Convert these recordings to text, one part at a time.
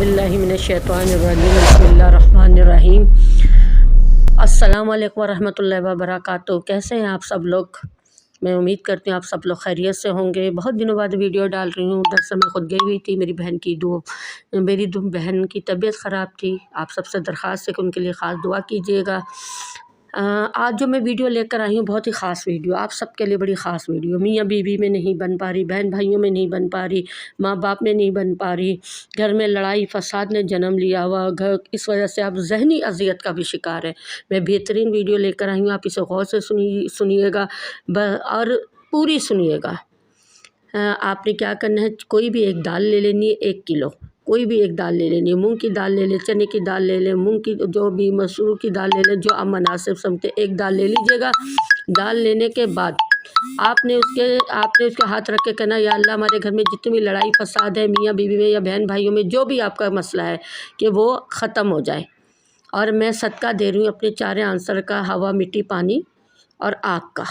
बिल्लाहि मिनश्शैतानिर्रजीम बिस्मिल्लाहिर्रहमानिर्रहीम। अस्सलामु अलैकुम वरहमतुल्लाहि वबरकातुहू। कैसे हैं आप सब लोग? मैं उम्मीद करती हूँ आप सब लोग खैरियत से होंगे। बहुत दिनों बाद वीडियो डाल रही हूँ। दरअसल मैं खुद गई हुई थी, मेरी दो बहन की तबीयत ख़राब थी। आप सबसे दरख्वास्त है कि उनके लिए ख़ास दुआ कीजिएगा। आज जो मैं वीडियो लेकर आई हूँ बहुत ही ख़ास वीडियो, आप सबके लिए बड़ी ख़ास वीडियो। मियाँ बीवी में नहीं बन पा रही, बहन भाइयों में नहीं बन पा रही, माँ बाप में नहीं बन पा रही, घर में लड़ाई फसाद ने जन्म लिया हुआ घर, इस वजह से आप जहनी अजियत का भी शिकार है। मैं बेहतरीन वीडियो लेकर आई हूँ, आप इसे गौर से सुनिएगा और पूरी सुनिएगा। आपने क्या करना है, कोई भी एक दाल ले लेनी है, 1 किलो कोई भी एक दाल ले लेनी है। मूंग की दाल ले लें, चने की दाल ले लें, मूंग की जो भी मसूर की दाल ले लें, जो आप मुनासिब समझते, एक दाल ले लीजिएगा। दाल लेने के बाद आपने उसके हाथ रख के कहना, या अल्लाह हमारे घर में जितनी भी लड़ाई फसाद है मियाँ बीवी में या बहन भाइयों में, जो भी आपका मसला है कि वो ख़त्म हो जाए। और मैं सदका दे रही हूँ अपने 4 आंसर का, हवा मिट्टी पानी और आग का।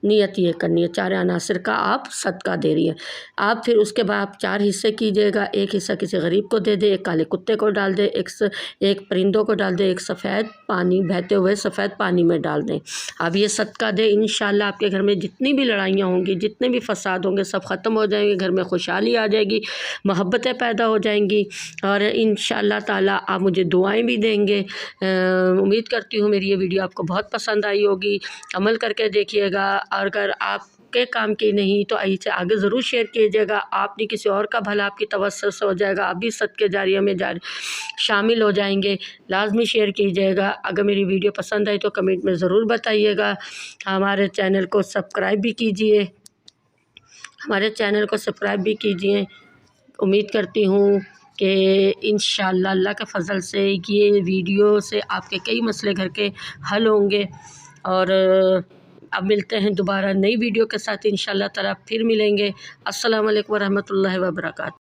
नियत ये करनी है, 4 अनासर का आप सदका दे रही हैं। आप फिर उसके बाद आप 4 हिस्से कीजिएगा। 1 हिस्सा किसी गरीब को दे दे, 1 काले कुत्ते को डाल दे, एक परिंदों को डाल दे, 1 सफ़ेद पानी, बहते हुए सफ़ेद पानी में डाल दें। आप ये सदका दें, इंशाल्लाह आपके घर में जितनी भी लड़ाइयाँ होंगी, जितने भी फसाद होंगे, सब ख़त्म हो जाएंगे। घर में खुशहाली आ जाएगी, मोहब्बतें पैदा हो जाएंगी और इंशाल्लाह ताला आप मुझे दुआएँ भी देंगे। उम्मीद करती हूँ मेरी ये वीडियो आपको बहुत पसंद आई होगी। अमल करके देखिएगा, और अगर आपके काम की नहीं तो इसे आगे ज़रूर शेयर कीजिएगा। आपने किसी और का भला आपकी तवज्जो से हो जाएगा, आप भी सदके जारिया में शामिल हो जाएंगे। लाजमी शेयर कीजिएगा। अगर मेरी वीडियो पसंद आई तो कमेंट में ज़रूर बताइएगा। हमारे चैनल को सब्सक्राइब भी कीजिए। उम्मीद करती हूँ कि इंशाअल्लाह अल्लाह के फ़ज़ल से ये वीडियो से आपके कई मसले घर के हल होंगे। और अब मिलते हैं दोबारा नई वीडियो के साथ, इंशाअल्लाह ताला फिर मिलेंगे। अस्सलामु अलैकुम वरहमतुल्लाहि वबरकातुहू।